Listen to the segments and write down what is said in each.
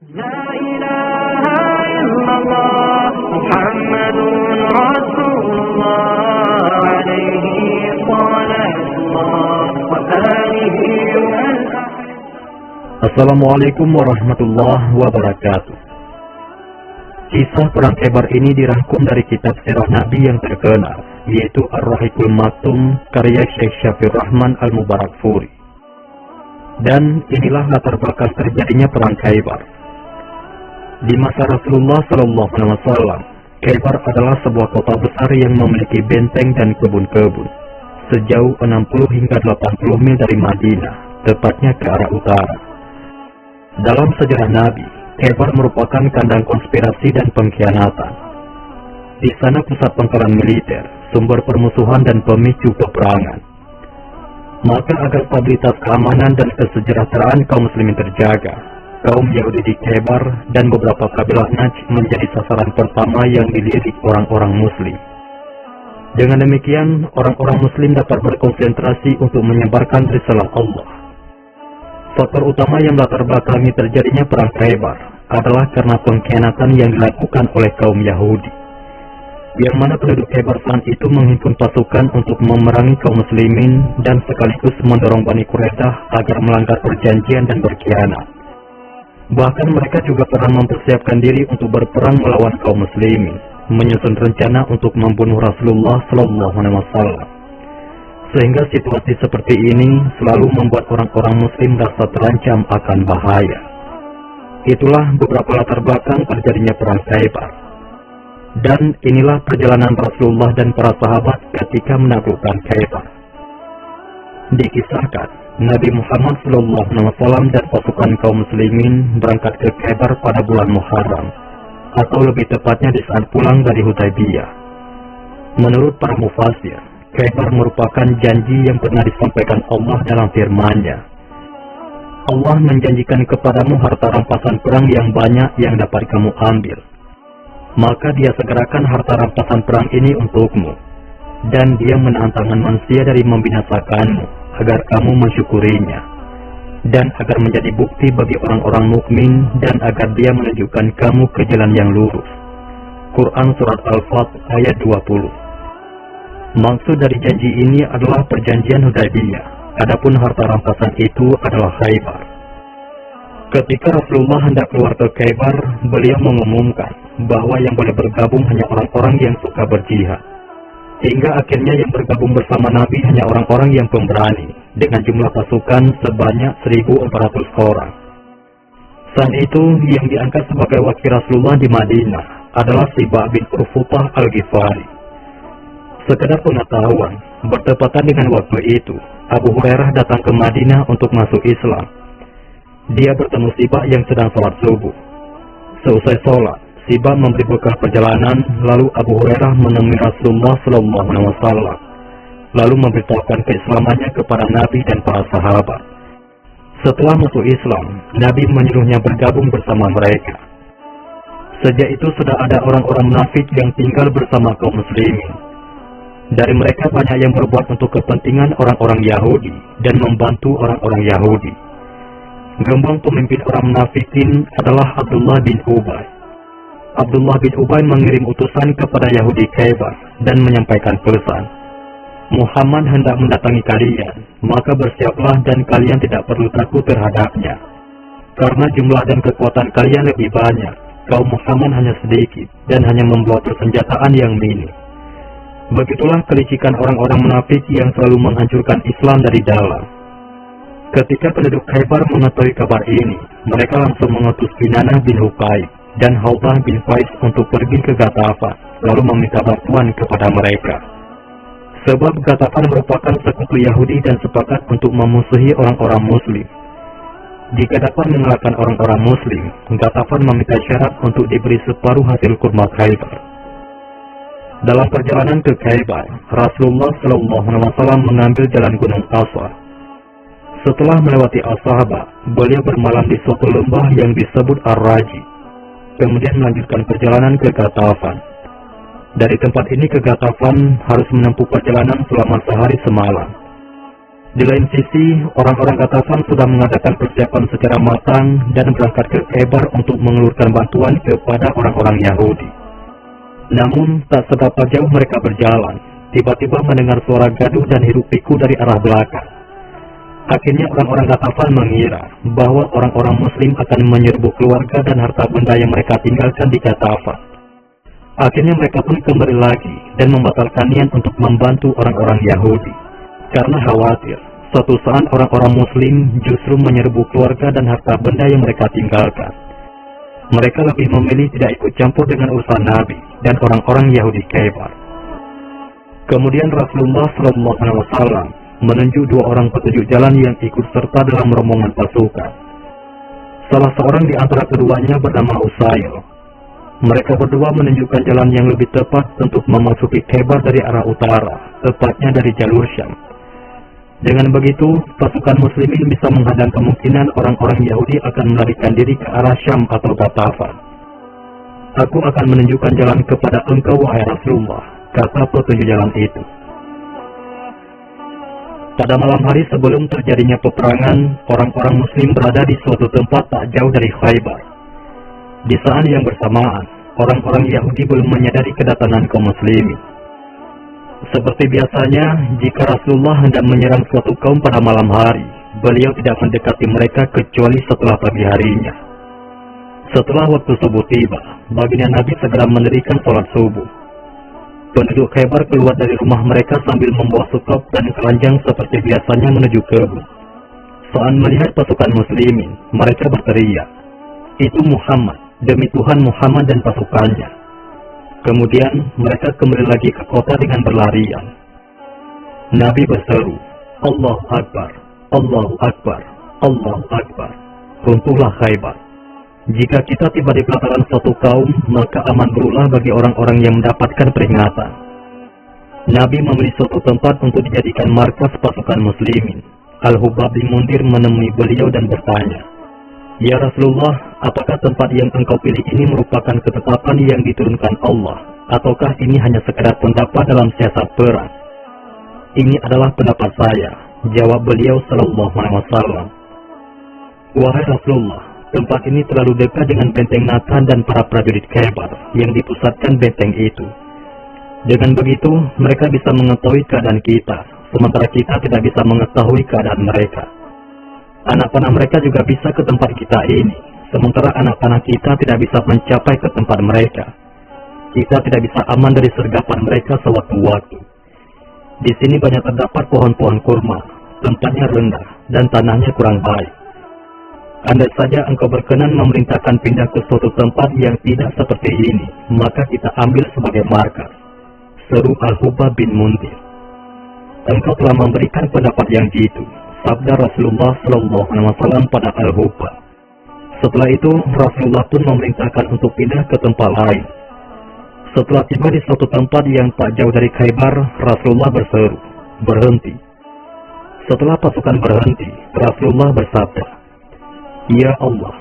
لا إله إلا الله محمد رسول الله عليه صلاة الله وآله والأحد. Assalamualaikum warahmatullahi wabarakatuh. Kisah perang Khaybar ini dirangkum dari kitab sirah Nabi yang terkenal, yaitu Ar-Rahiqul Maktum karya Syekh Syafir Rahman Al-Mubarakfuri. Dan inilah latar belakang terjadinya perang Khaybar. Di masa Rasulullah SAW, Khaybar adalah sebuah kota besar yang memiliki benteng dan kebun-kebun sejauh 60 hingga 80 mil dari Madinah, tepatnya ke arah utara. Dalam sejarah Nabi, Khaybar merupakan kandang konspirasi dan pengkhianatan. Di sana pusat pangkalan militer, sumber permusuhan dan pemicu peperangan. Maka agar stabilitas keamanan dan kesejahteraan kaum muslimin terjaga, kaum Yahudi di Khaybar dan beberapa kabilah Najd menjadi sasaran pertama yang dilirik orang-orang muslim. Dengan demikian, orang-orang muslim dapat berkonsentrasi untuk menyebarkan risalah Allah. Faktor utama yang melatar belakangi terjadinya perang Khaybar adalah karena pengkhianatan yang dilakukan oleh kaum Yahudi, yang mana penduduk Khaybar saat itu menghimpun pasukan untuk memerangi kaum muslimin dan sekaligus mendorong Bani Quraidah agar melanggar perjanjian dan berkhianat. Bahkan mereka juga pernah mempersiapkan diri untuk berperang melawan kaum muslimin, menyusun rencana untuk membunuh Rasulullah SAW. Sehingga situasi seperti ini selalu membuat orang-orang muslim merasa terancam akan bahaya. Itulah beberapa latar belakang terjadinya perang Khaybar. Dan inilah perjalanan Rasulullah dan para sahabat ketika menaklukkan Khaybar. Dikisahkan, Nabi Muhammad SAW dan pasukan kaum muslimin berangkat ke Khaybar pada bulan Muharram, atau lebih tepatnya di saat pulang dari Hudaybiyah. Menurut para mufassir, Khaybar merupakan janji yang pernah disampaikan Allah dalam firman-Nya. Allah menjanjikan kepadamu harta rampasan perang yang banyak yang dapat kamu ambil. Maka Dia segerakan harta rampasan perang ini untukmu, dan Dia menahan tangan manusia dari membinasakanmu, agar kamu mensyukurinya, dan agar menjadi bukti bagi orang-orang mukmin, dan agar Dia menunjukkan kamu ke jalan yang lurus. Quran Surat Al-Fat ayat 20. Maksud dari janji ini adalah perjanjian Hudaybiyah, adapun harta rampasan itu adalah Khaybar. Ketika Rasulullah hendak keluar ke Khaybar, beliau mengumumkan bahwa yang boleh bergabung hanya orang-orang yang suka berjihad. Hingga akhirnya yang bergabung bersama Nabi hanya orang-orang yang pemberani, dengan jumlah pasukan sebanyak 1.400 orang. Saat itu, yang diangkat sebagai wakil Rasulullah di Madinah adalah Sibah bin Urfutah Al-Ghifari. Sekedar pengetahuan, bertepatan dengan waktu itu, Abu Hurairah datang ke Madinah untuk masuk Islam. Dia bertemu Sibah yang sedang sholat subuh. Seusai sholat, Sibah memberi bekal perjalanan, lalu Abu Hurairah menemui Rasulullah SAW, lalu memberitahukan keislamannya kepada Nabi dan para sahabat. Setelah masuk Islam, Nabi menyuruhnya bergabung bersama mereka. Sejak itu sudah ada orang-orang munafik yang tinggal bersama kaum muslimin. Dari mereka banyak yang berbuat untuk kepentingan orang-orang Yahudi dan membantu orang-orang Yahudi. Gembong pemimpin orang munafikin adalah Abdullah bin Ubay. Abdullah bin Ubay mengirim utusan kepada Yahudi Khaybar dan menyampaikan pesan, Muhammad hendak mendatangi kalian, maka bersiaplah dan kalian tidak perlu takut terhadapnya. Karena jumlah dan kekuatan kalian lebih banyak, kaum Muhammad hanya sedikit dan hanya membawa persenjataan yang minim. Begitulah kelicikan orang-orang munafik yang selalu menghancurkan Islam dari dalam. Ketika penduduk Khaybar mengetahui kabar ini, mereka langsung mengutus Kinanah bin Huqaib dan Hawbah bin Qais untuk pergi ke Ghatafan, lalu meminta bantuan kepada mereka. Sebab Ghatafan merupakan sekutu Yahudi dan sepakat untuk memusuhi orang-orang Muslim. Jika dapat mengalahkan orang-orang Muslim, Ghatafan meminta syarat untuk diberi separuh hasil kurma Khaybar. Dalam perjalanan ke Khaybar, Rasulullah SAW mengambil jalan Gunung Aswad. Setelah melewati As-Sahabah, beliau bermalam di suatu lembah yang disebut Ar-Raji, kemudian melanjutkan perjalanan ke Ghatafan. Dari tempat ini ke Ghatafan harus menempuh perjalanan selama sehari semalam. Di lain sisi, orang-orang Ghatafan sudah mengadakan persiapan secara matang dan berangkat ke Khaybar untuk mengelurkan bantuan kepada orang-orang Yahudi. Namun, tak seberapa jauh mereka berjalan, tiba-tiba mendengar suara gaduh dan hiruk-pikuk dari arah belakang. Akhirnya orang-orang Ghatafan mengira bahwa orang-orang Muslim akan menyerbu keluarga dan harta benda yang mereka tinggalkan di Ghatafan. Akhirnya mereka pun kembali lagi dan membatalkan niat untuk membantu orang-orang Yahudi. Karena khawatir, suatu saat orang-orang Muslim justru menyerbu keluarga dan harta benda yang mereka tinggalkan. Mereka lebih memilih tidak ikut campur dengan urusan Nabi dan orang-orang Yahudi Khaybar. Kemudian Rasulullah SAW menunjuk 2 orang petunjuk jalan yang ikut serta dalam rombongan pasukan. Salah seorang di antara keduanya bernama Usail. Mereka berdua menunjukkan jalan yang lebih tepat untuk memasuki Khaybar dari arah utara, tepatnya dari jalur Syam. Dengan begitu, pasukan muslimin bisa menghadang kemungkinan orang-orang Yahudi akan melarikan diri ke arah Syam atau Ghatafan. Aku akan menunjukkan jalan kepada engkau, wahai Rasulullah, kata petunjuk jalan itu. Pada malam hari sebelum terjadinya peperangan, orang-orang muslim berada di suatu tempat tak jauh dari Khaybar. Di saat yang bersamaan, orang-orang Yahudi belum menyadari kedatangan kaum muslimin. Seperti biasanya, jika Rasulullah hendak menyerang suatu kaum pada malam hari, beliau tidak mendekati mereka kecuali setelah pagi harinya. Setelah waktu subuh tiba, baginda Nabi segera mendirikan sholat subuh. Penduduk Khaybar keluar dari rumah mereka sambil membawa sukop dan keranjang seperti biasanya menuju kebun. Saat melihat pasukan muslimin, mereka berteriak, "Itu Muhammad, demi Tuhan Muhammad dan pasukannya." Kemudian mereka kembali lagi ke kota dengan berlarian. Nabi berseru, "Allahu Akbar, Allahu Akbar, Allahu Akbar." Runtuhlah Khaybar. Jika kita tiba di pelataran suatu kaum, maka aman berulah bagi orang-orang yang mendapatkan peringatan. Nabi memilih suatu tempat untuk dijadikan markas pasukan muslimin. Al-Hubab bin Mundir menemui beliau dan bertanya, "Ya Rasulullah, apakah tempat yang engkau pilih ini merupakan ketetapan yang diturunkan Allah, ataukah ini hanya sekadar pendapat dalam siasat perang?" "Ini adalah pendapat saya," jawab beliau sallallahu alaihi wasallam. "Wahai Rasulullah, tempat ini terlalu dekat dengan benteng Nathan dan para prajurit Khaybar yang dipusatkan benteng itu. Dengan begitu, mereka bisa mengetahui keadaan kita, sementara kita tidak bisa mengetahui keadaan mereka. Anak panah mereka juga bisa ke tempat kita ini, sementara anak panah kita tidak bisa mencapai ke tempat mereka. Kita tidak bisa aman dari sergapan mereka sewaktu-waktu. Di sini banyak terdapat pohon-pohon kurma, tempatnya rendah, dan tanahnya kurang baik. Andai saja engkau berkenan memerintahkan pindah ke suatu tempat yang tidak seperti ini, maka kita ambil sebagai markas," seru Al-Hubab bin Mundir. "Engkau telah memberikan pendapat yang jitu," sabda Rasulullah SAW pada Al-Hubab. Setelah itu, Rasulullah pun memerintahkan untuk pindah ke tempat lain. Setelah tiba di suatu tempat yang tak jauh dari Khaybar, Rasulullah berseru, "Berhenti." Setelah pasukan berhenti, Rasulullah bersabda, "Ya Allah,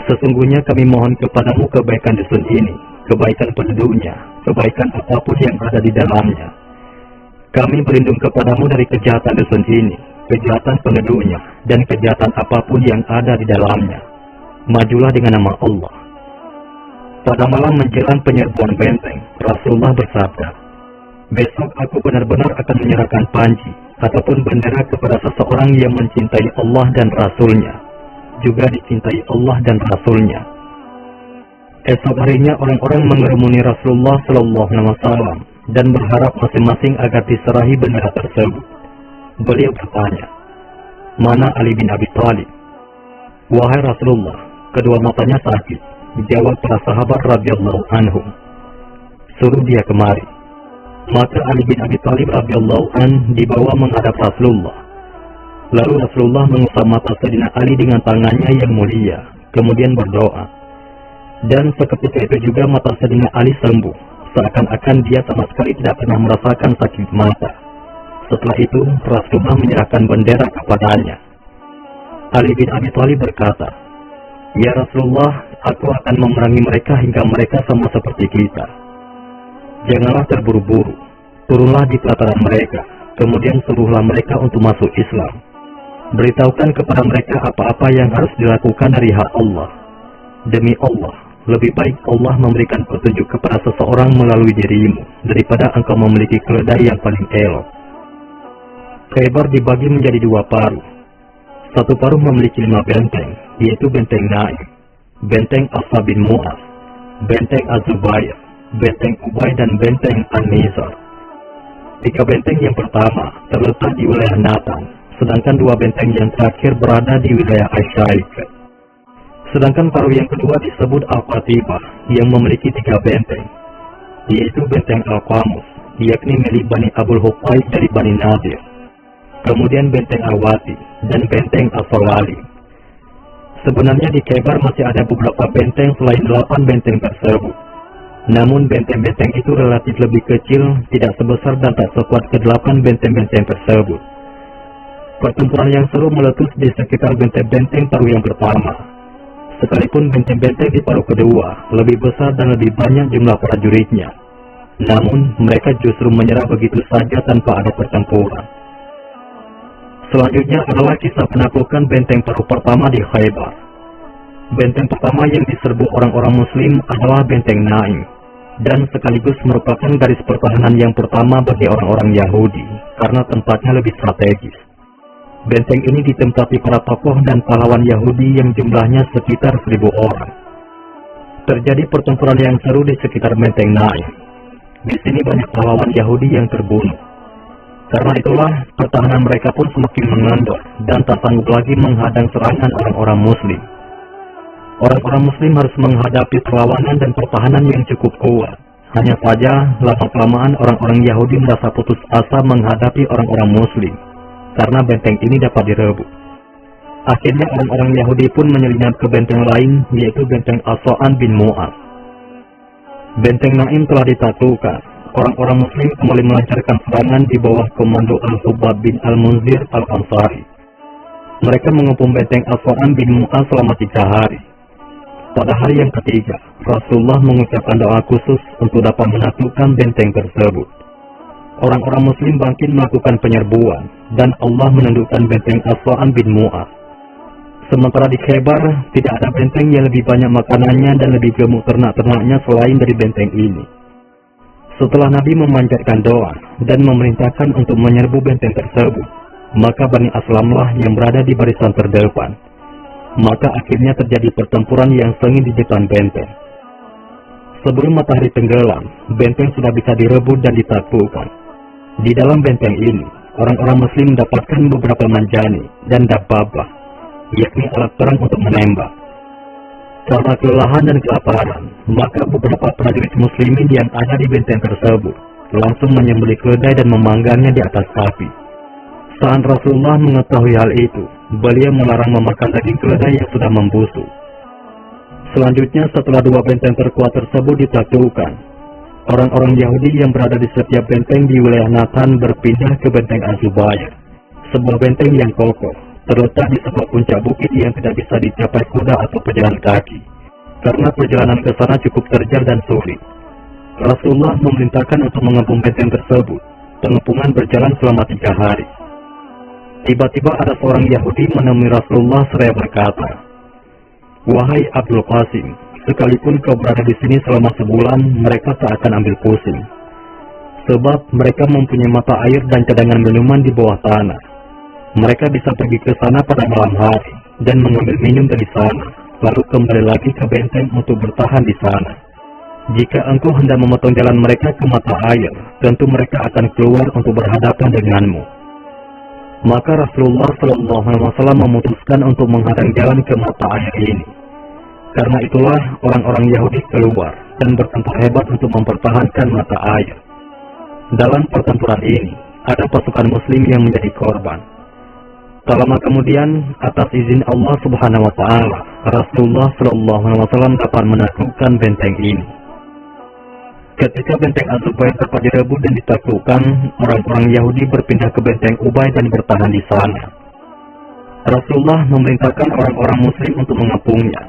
sesungguhnya kami mohon kepadamu kebaikan dusun ini, kebaikan penduduknya, kebaikan apapun yang ada di dalamnya. Kami berlindung kepadamu dari kejahatan dusun ini, kejahatan penduduknya, dan kejahatan apapun yang ada di dalamnya. Majulah dengan nama Allah." Pada malam menjelang penyerbuan benteng, Rasulullah bersabda, "Besok aku benar-benar akan menyerahkan panji ataupun bendera kepada seseorang yang mencintai Allah dan Rasulnya, juga dicintai Allah dan Rasulnya." Esok harinya orang-orang mengerumuni Rasulullah SAW dan berharap masing-masing agar diserahi bendera tersebut. Beliau bertanya, "Mana Ali bin Abi Thalib?" "Wahai Rasulullah, kedua matanya sakit," jawab para sahabat radhiyallahu anhum. "Suruh dia kemari." Maka Ali bin Abi Thalib radhiyallahu an dibawa menghadap Rasulullah. Lalu Rasulullah mengusap mata Sayyidina Ali dengan tangannya yang mulia, kemudian berdoa. Dan seketika itu juga mata Sayyidina Ali sembuh, seakan-akan dia sama sekali tidak pernah merasakan sakit mata. Setelah itu, Rasulullah menyerahkan bendera kepadanya. Ali bin Abi Thalib berkata, "Ya Rasulullah, aku akan memerangi mereka hingga mereka sama seperti kita. Janganlah terburu-buru, turunlah di pelataran mereka, Kemudian suruhlah mereka untuk masuk Islam. Beritahukan kepada mereka apa-apa yang harus dilakukan dari hak Allah. Demi Allah, lebih baik Allah memberikan petunjuk kepada seseorang melalui dirimu daripada engkau memiliki keledai yang paling elok. Khaybar dibagi menjadi dua paruh. Satu paruh memiliki 5 benteng, yaitu benteng Naim, benteng Asab bin Mu'az, benteng Az-Zubair, benteng Ubay, dan benteng An-Nizar. 3 benteng yang pertama terletak di wilayah Natan, sedangkan 2 benteng yang terakhir berada di wilayah Aisyaik. Sedangkan paruh yang kedua disebut Al-Qatibah, yang memiliki 3 benteng, yaitu benteng Al-Qamus, yakni milik Bani Abul Huqaib dari Bani Nadir. Kemudian benteng Al-Wati dan benteng Al-Sawali. Sebenarnya di Khaybar masih ada beberapa benteng selain 8 benteng tersebut. Namun benteng-benteng itu relatif lebih kecil, tidak sebesar dan tak sekuat ke-8 benteng-benteng tersebut. Pertempuran yang seru meletus di sekitar benteng-benteng paruh yang pertama. Sekalipun benteng-benteng di paruh kedua lebih besar dan lebih banyak jumlah prajuritnya, namun mereka justru menyerah begitu saja tanpa ada pertempuran. Selanjutnya adalah kisah penaklukan benteng paruh pertama di Khaybar. Benteng pertama yang diserbu orang-orang Muslim adalah benteng Naim, dan sekaligus merupakan garis pertahanan yang pertama bagi orang-orang Yahudi karena tempatnya lebih strategis. Benteng ini ditempati para tokoh dan pahlawan Yahudi yang jumlahnya sekitar 1.000 orang. Terjadi pertempuran yang seru di sekitar benteng Naim. Di sini banyak pahlawan Yahudi yang terbunuh. Karena itulah pertahanan mereka pun semakin mengendor dan tak sanggup lagi menghadang serangan orang-orang Muslim. Orang-orang Muslim harus menghadapi perlawanan dan pertahanan yang cukup kuat. Hanya saja, lama-kelamaan orang-orang Yahudi merasa putus asa menghadapi orang-orang Muslim, karena benteng ini dapat direbut. Akhirnya orang-orang Yahudi pun menyelinap ke benteng lain, yaitu benteng As-Sa'an bin Mu'az. Benteng Naim telah ditaklukkan. Orang-orang Muslim kembali melancarkan serangan di bawah komando Al-Hubab bin Al-Munzir Al-Ansari. Mereka mengepung benteng As-Sa'an bin Mu'az selama 3 hari. Pada hari yang ketiga, Rasulullah mengucapkan doa khusus untuk dapat menaklukkan benteng tersebut. Orang-orang Muslim bangkit melakukan penyerbuan, dan Allah menundukkan benteng As-Sa'an bin Mu'az. Sementara di Khaybar, tidak ada benteng yang lebih banyak makanannya dan lebih gemuk ternak-ternaknya selain dari benteng ini. Setelah Nabi memanjatkan doa dan memerintahkan untuk menyerbu benteng tersebut, maka Bani Aslamlah yang berada di barisan terdepan. Maka akhirnya terjadi pertempuran yang sengit di depan benteng. Sebelum matahari tenggelam, benteng sudah bisa direbut dan ditaklukkan. Di dalam benteng ini, orang-orang Muslim mendapatkan beberapa manjani dan dabbabah, yakni alat perang untuk menembak. Karena kelelahan dan kelaparan, maka beberapa prajurit Muslimin yang ada di benteng tersebut langsung menyembelih keledai dan memanggangnya di atas sapi. Saat Rasulullah mengetahui hal itu, beliau melarang memakan daging keledai yang sudah membusuk. Selanjutnya, setelah 2 benteng terkuat tersebut ditaklukkan, orang-orang Yahudi yang berada di setiap benteng di wilayah Natan berpindah ke benteng Az-Zubair, sebuah benteng yang kokoh, terletak di sebuah puncak bukit yang tidak bisa dicapai kuda atau pejalan kaki, karena perjalanan ke sana cukup terjal dan sulit. Rasulullah memerintahkan untuk mengepung benteng tersebut. Pengepungan berjalan selama 3 hari. Tiba-tiba ada seorang Yahudi menemui Rasulullah seraya berkata, "Wahai Abdul Qasim, sekalipun kau berada di sini selama sebulan, mereka tak akan ambil pusing. Sebab mereka mempunyai mata air dan cadangan minuman di bawah tanah. Mereka bisa pergi ke sana pada malam hari dan mengambil minum dari sana, lalu kembali lagi ke benteng untuk bertahan di sana. Jika engkau hendak memotong jalan mereka ke mata air, tentu mereka akan keluar untuk berhadapan denganmu." Maka Rasulullah SAW memutuskan untuk menghadang jalan ke mata air ini. Karena itulah orang-orang Yahudi keluar dan bertempur hebat untuk mempertahankan mata air. Dalam pertempuran ini, ada pasukan Muslim yang menjadi korban. Tak lama kemudian, atas izin Allah Subhanahu wa Ta'ala, Rasulullah SAW dapat menaklukkan benteng ini. Ketika benteng Az-Zubair dapat direbut dan ditaklukkan, orang-orang Yahudi berpindah ke benteng Ubay dan bertahan di sana. Rasulullah memerintahkan orang-orang Muslim untuk mengepungnya.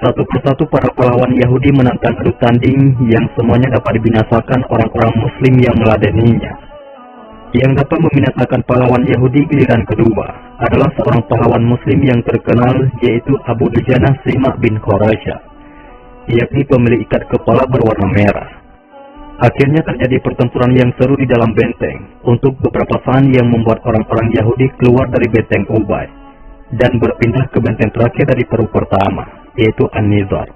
Satu persatu para pahlawan Yahudi menantang adu tanding yang semuanya dapat dibinasakan orang-orang Muslim yang meladeninya. Yang dapat membinasakan pahlawan Yahudi giliran kedua adalah seorang pahlawan Muslim yang terkenal, yaitu Abu Dujana Simak bin Khuraisy, yakni pemilik ikat kepala berwarna merah. Akhirnya terjadi pertempuran yang seru di dalam benteng untuk beberapa saat yang membuat orang-orang Yahudi keluar dari benteng Ubay dan berpindah ke benteng terakhir dari paruh pertama, yaitu An-Nizar.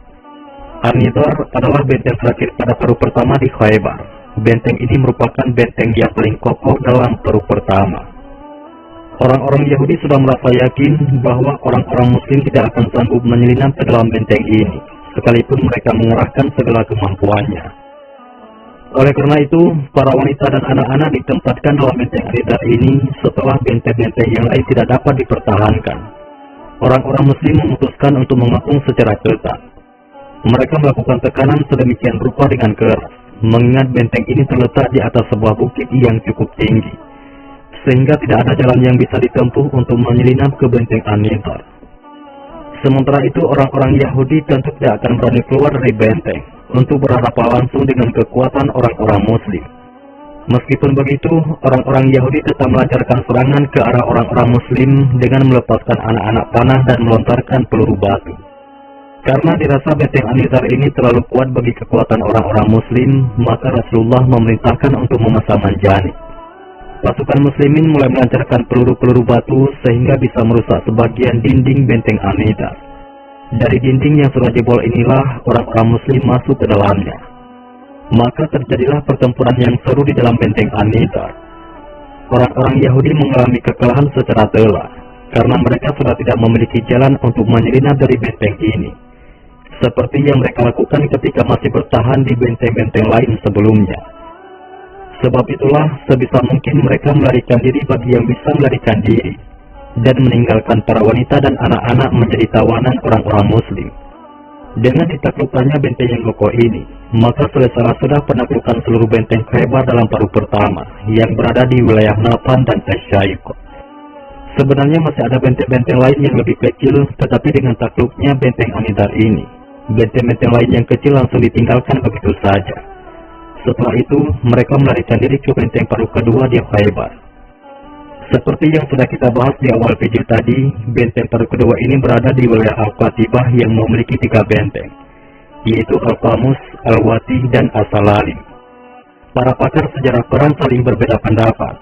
An-Nizar adalah benteng terakhir pada paruh pertama di Khaybar. Benteng ini merupakan benteng yang paling kokoh dalam paruh pertama. Orang-orang Yahudi sudah merasa yakin bahwa orang-orang Muslim tidak akan sanggup menyelinap ke dalam benteng ini, sekalipun mereka mengerahkan segala kemampuannya. Oleh karena itu, para wanita dan anak-anak ditempatkan dalam benteng An-Nizar ini setelah benteng-benteng yang lain tidak dapat dipertahankan. Orang-orang Muslim memutuskan untuk mengepung secara ketat. Mereka melakukan tekanan sedemikian rupa dengan keras, mengingat benteng ini terletak di atas sebuah bukit yang cukup tinggi, sehingga tidak ada jalan yang bisa ditempuh untuk menyelinap ke benteng An-Nizar. Sementara itu, orang-orang Yahudi tentu tidak akan berani keluar dari benteng untuk berhadapan langsung dengan kekuatan orang-orang Muslim. Meskipun begitu, orang-orang Yahudi tetap melancarkan serangan ke arah orang-orang Muslim dengan melepaskan anak-anak panah dan melontarkan peluru batu. Karena dirasa benteng An-Nizar ini terlalu kuat bagi kekuatan orang-orang Muslim, maka Rasulullah memerintahkan untuk memasang manjani. Pasukan Muslimin mulai melancarkan peluru-peluru batu sehingga bisa merusak sebagian dinding benteng An-Nizar. Dari dinding yang sudah jebol inilah orang-orang Muslim masuk ke dalamnya. Maka terjadilah pertempuran yang seru di dalam benteng An-Nizar. Orang-orang Yahudi mengalami kekalahan secara telak karena mereka sudah tidak memiliki jalan untuk menyelinap dari benteng ini, seperti yang mereka lakukan ketika masih bertahan di benteng-benteng lain sebelumnya. Sebab itulah sebisa mungkin mereka melarikan diri bagi yang bisa melarikan diri, dan meninggalkan para wanita dan anak-anak menjadi tawanan orang-orang Muslim. Dengan ditaklukkannya benteng yang kokoh ini, maka selesai sudah penaklukan seluruh benteng Khaybar dalam paruh pertama yang berada di wilayah Napan dan Tasyaiq. Sebenarnya masih ada benteng-benteng lain yang lebih kecil, tetapi dengan takluknya benteng An-Nizar ini, benteng-benteng lain yang kecil langsung ditinggalkan begitu saja. Setelah itu, mereka melarikan diri ke benteng paruh kedua di Khaybar. Seperti yang sudah kita bahas di awal video tadi, benteng paruh kedua ini berada di wilayah Al-Qatibah yang memiliki 3 benteng, yaitu Al-Qamus, Al-Wati, dan As-Salalim. Para pakar sejarah perang saling berbeda pendapat,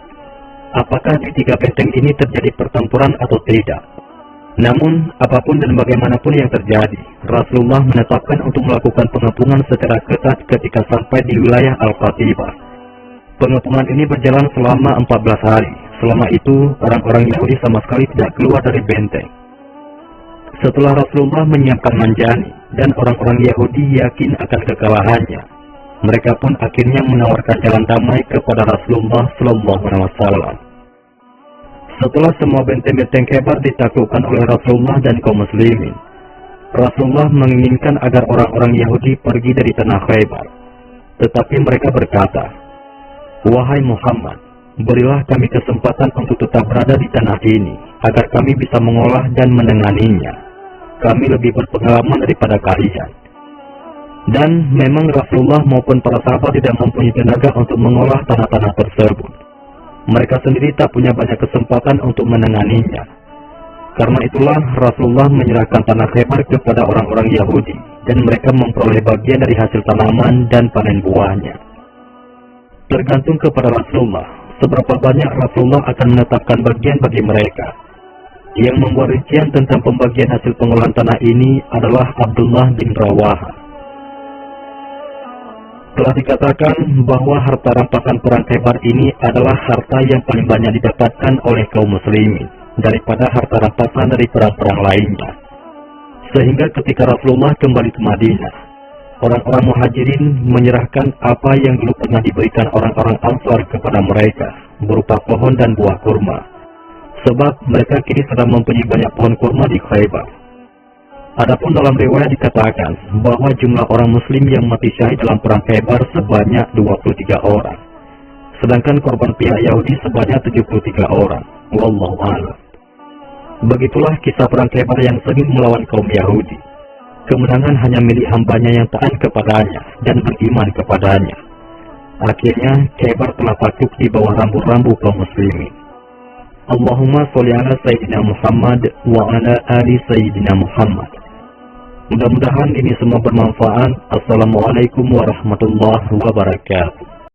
apakah di 3 benteng ini terjadi pertempuran atau tidak. Namun, apapun dan bagaimanapun yang terjadi, Rasulullah menetapkan untuk melakukan pengepungan secara ketat ketika sampai di wilayah Al-Qatibah. Pengepungan ini berjalan selama 14 hari. Selama itu, orang-orang Yahudi sama sekali tidak keluar dari benteng. Setelah Rasulullah menyiapkan manjani, dan orang-orang Yahudi yakin akan kekalahannya, mereka pun akhirnya menawarkan jalan damai kepada Rasulullah SAW. Setelah semua benteng-benteng Khaybar ditaklukkan oleh Rasulullah dan kaum muslimin, Rasulullah menginginkan agar orang-orang Yahudi pergi dari tanah Khaybar. Tetapi mereka berkata, "Wahai Muhammad, berilah kami kesempatan untuk tetap berada di tanah ini, agar kami bisa mengolah dan menenganinya. Kami lebih berpengalaman daripada kalian." Dan memang Rasulullah maupun para sahabat tidak mempunyai tenaga untuk mengolah tanah-tanah tersebut. Mereka sendiri tak punya banyak kesempatan untuk menenganinya. Karena itulah Rasulullah menyerahkan tanah Khaybar kepada orang-orang Yahudi, dan mereka memperoleh bagian dari hasil tanaman dan panen buahnya. Tergantung kepada Rasulullah, seberapa banyak Rasulullah akan menetapkan bagian bagi mereka. Yang membuat rincian tentang pembagian hasil pengolahan tanah ini adalah Abdullah bin Rawaha. Telah dikatakan bahwa harta rampasan perang Khaybar ini adalah harta yang paling banyak didapatkan oleh kaum muslimin daripada harta rampasan dari perang-perang lainnya. Sehingga ketika Rasulullah kembali ke Madinah, orang-orang Muhajirin menyerahkan apa yang dulu pernah diberikan orang-orang Ansar kepada mereka, berupa pohon dan buah kurma. Sebab mereka kini sedang mempunyai banyak pohon kurma di Khaybar. Adapun dalam riwayat dikatakan bahwa jumlah orang muslim yang mati syahid dalam perang Khaybar sebanyak 23 orang. Sedangkan korban pihak Yahudi sebanyak 73 orang. Wallahu a'lam. Begitulah kisah perang Khaybar yang sengit melawan kaum Yahudi. Kemenangan hanya milik hambanya yang taat kepadanya dan beriman kepadanya. Akhirnya Khaybar telah takluk di bawah rambu-rambu kaum muslimin. Allahumma sholli ala Sayyidina Muhammad wa ala ali Sayyidina Muhammad. Mudah-mudahan ini semua bermanfaat. Assalamualaikum warahmatullahi wabarakatuh.